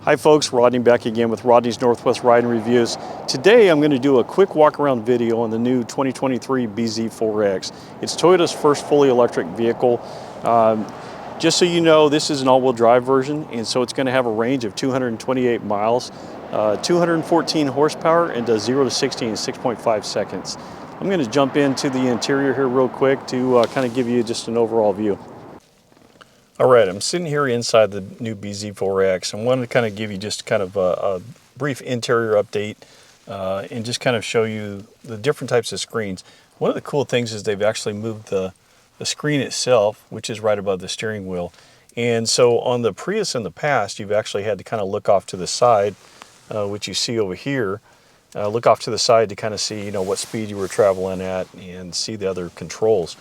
Hi folks, Rodney back again with Rodney's Northwest Riding Reviews. Today I'm going to do a quick walk around video on the new 2023 BZ4X. It's Toyota's first fully electric vehicle. Just so you know, this is an all-wheel drive version, and so it's going to have a range of 228 miles, 214 horsepower, and does 0 to 60 in 6.5 seconds. I'm going to jump into the interior here real quick to kind of give you just an overall view. All right, I'm sitting here inside the new BZ4X. I wanted to kind of give you just kind of a brief interior update and just kind of show you the different types of screens. One of the cool things is they've actually moved the screen itself, which is right above the steering wheel. And so on the Prius in the past, you've actually had to kind of look off to the side, which you see over here. Look off to the side to kind of see, what speed you were traveling at and see the other controls.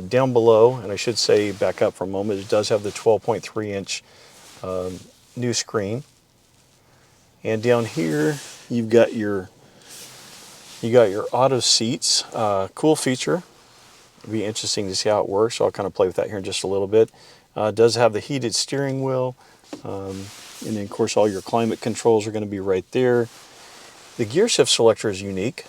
Down below, and I should say back up for a moment, it does have the 12.3 inch new screen. And down here you've got your auto seats. Cool feature. It'll be interesting to see how it works, so I'll kind of play with that here in just a little bit. It does have the heated steering wheel, and then of course all your climate controls are going to be right there. The gear shift selector is unique.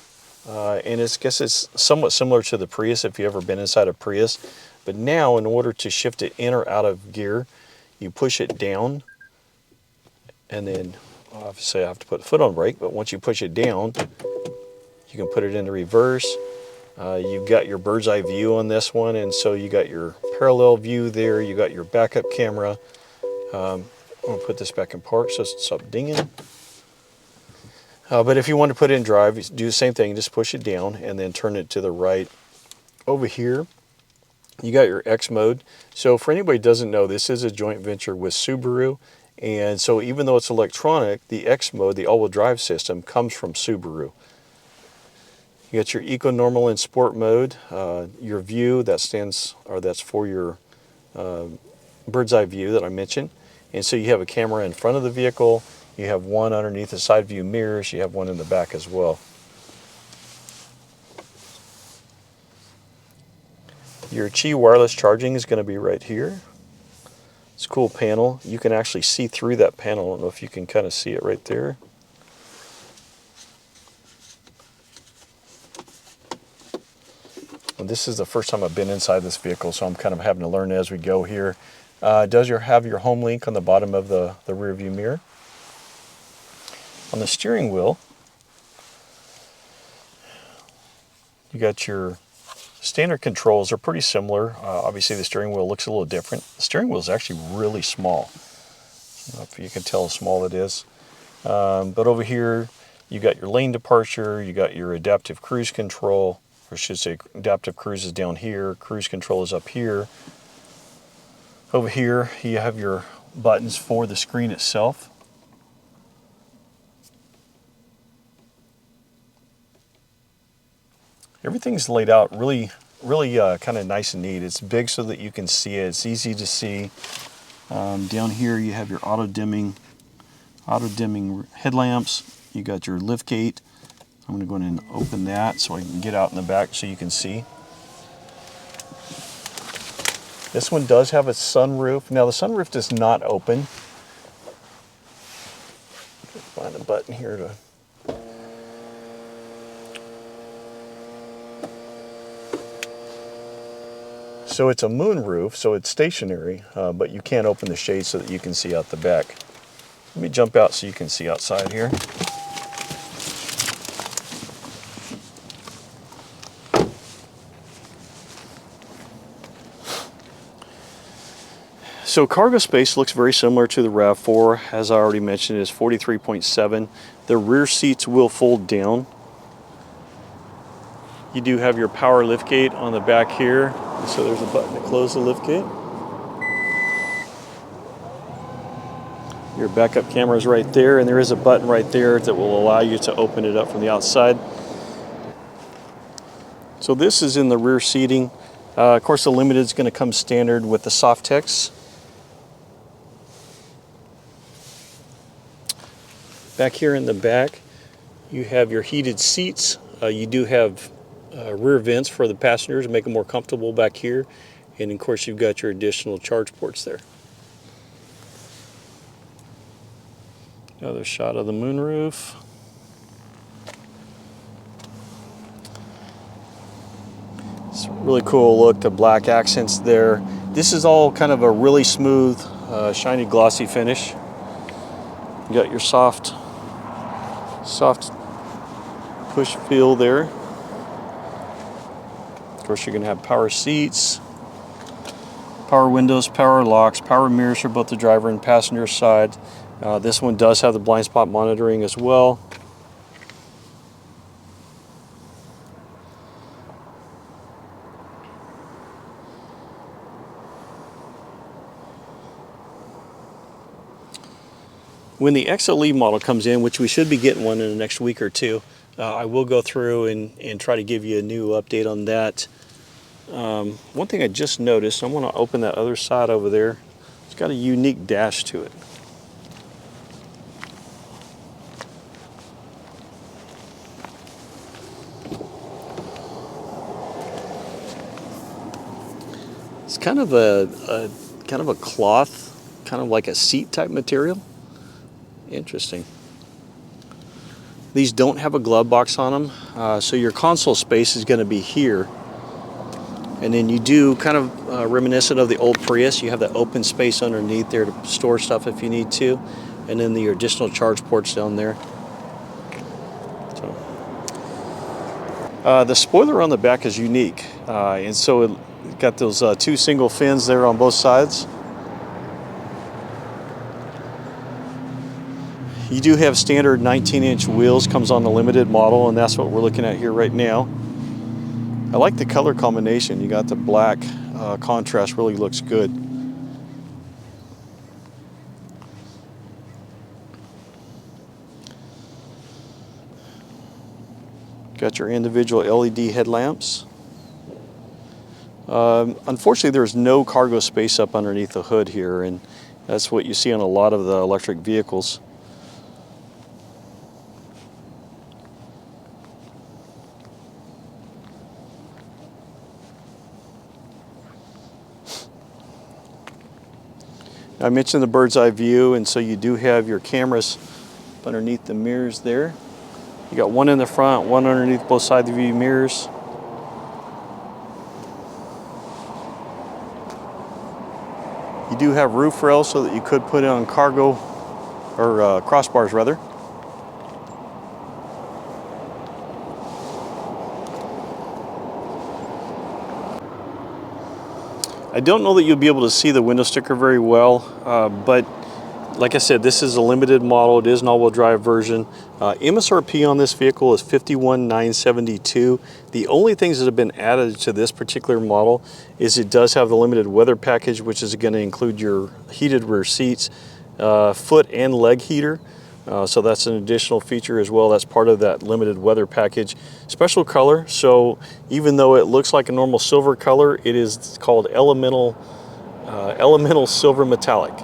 And I guess it's somewhat similar to the Prius if you've ever been inside a Prius. But now, in order to shift it in or out of gear, you push it down. And then, obviously I have to put the foot on brake, but once you push it down, you can put it into reverse. You've got your bird's eye view on this one, and so you got your parallel view there. You got your backup camera. I'm going to put this back in park so it's stop dinging. But if you want to put it in drive, you do the same thing, just push it down and then turn it to the right. Over here, you got your X mode. So for anybody who doesn't know, this is a joint venture with Subaru. And so even though it's electronic, the X mode, the all-wheel drive system, comes from Subaru. You got your Eco, Normal, and Sport mode. Your view, that's for your bird's eye view that I mentioned. And so you have a camera in front of the vehicle. You have one underneath the side view mirrors. You have one in the back as well. Your Qi wireless charging is going to be right here. It's a cool panel. You can actually see through that panel. I don't know if you can kind of see it right there. And this is the first time I've been inside this vehicle, so I'm kind of having to learn as we go here. It does have your home link on the bottom of the rear view mirror. On the steering wheel, you got your standard controls. Are pretty similar. Obviously the steering wheel looks a little different. The steering wheel is actually really small. I don't know if you can tell how small it is. But over here, you got your lane departure, you got your adaptive cruise control, or I should say adaptive cruise is down here, cruise control is up here. Over here, you have your buttons for the screen itself. Everything's laid out really kind of nice and neat. It's big so that you can see it. It's easy to see. Down here you have your auto dimming headlamps. You got your lift gate. I'm going to go in and open that so I can get out in the back so you can see. This one does have a sunroof. Now the sunroof does not open. Find a button here to... So it's a moon roof, so it's stationary, but you can't open the shade so that you can see out the back. Let me jump out so you can see outside here. So cargo space looks very similar to the RAV4. As I already mentioned, it is 43.7. The rear seats will fold down. You do have your power liftgate on the back here. So there's a button to close the liftgate. Your backup camera is right there, and there is a button right there that will allow you to open it up from the outside. So this is in the rear seating. Of course, the Limited is going to come standard with the Softex. Back here in the back, you have your heated seats. You do have rear vents for the passengers to make them more comfortable back here. And of course you've got your additional charge ports there. Another shot of the moonroof. It's a really cool look, the black accents there. This is all kind of a really smooth, shiny, glossy finish. You got your soft push feel there. Of course, you're going to have power seats, power windows, power locks, power mirrors for both the driver and passenger side. This one does have the blind spot monitoring as well. When the XLE model comes in, which we should be getting one in the next week or two, I will go through and try to give you a new update on that. One thing I just noticed, I want to open that other side over there. It's got a unique dash to it. It's kind of a cloth, kind of like a seat type material. Interesting. These don't have a glove box on them, so your console space is going to be here. And then you do kind of reminiscent of the old Prius. You have that open space underneath there to store stuff if you need to, and then the additional charge ports down there. So, the spoiler on the back is unique, and so it got those two single fins there on both sides. You do have standard 19-inch wheels, comes on the limited model, and that's what we're looking at here right now. I like the color combination. You got the black contrast, really looks good. Got your individual LED headlamps. Unfortunately, there's no cargo space up underneath the hood here, and that's what you see on a lot of the electric vehicles. I mentioned the bird's eye view, and so you do have your cameras underneath the mirrors there. You got one in the front, one underneath both sides of the mirrors. You do have roof rails so that you could put it on cargo, or crossbars rather. I don't know that you'll be able to see the window sticker very well, but like I said, this is a limited model. It is an all-wheel drive version. MSRP on this vehicle is $51,972. The only things that have been added to this particular model is it does have the limited weather package, which is going to include your heated rear seats, foot and leg heater. So that's an additional feature as well. That's part of that limited weather package. Special color, so even though it looks like a normal silver color, it is called elemental silver metallic.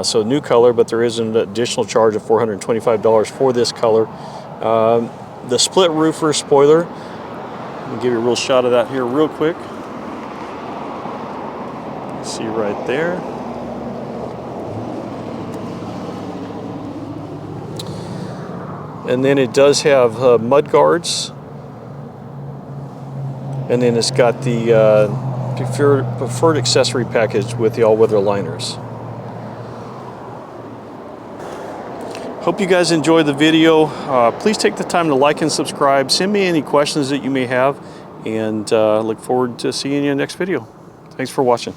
So new color, but there is an additional charge of $425 for this color. The split roofer spoiler, let me give you a real shot of that here real quick. See right there. And then it does have mud guards, and then it's got the preferred accessory package with the all-weather liners. Hope you guys enjoyed the video. Please take the time to like and subscribe. Send me any questions that you may have, and look forward to seeing you in the next video. Thanks for watching.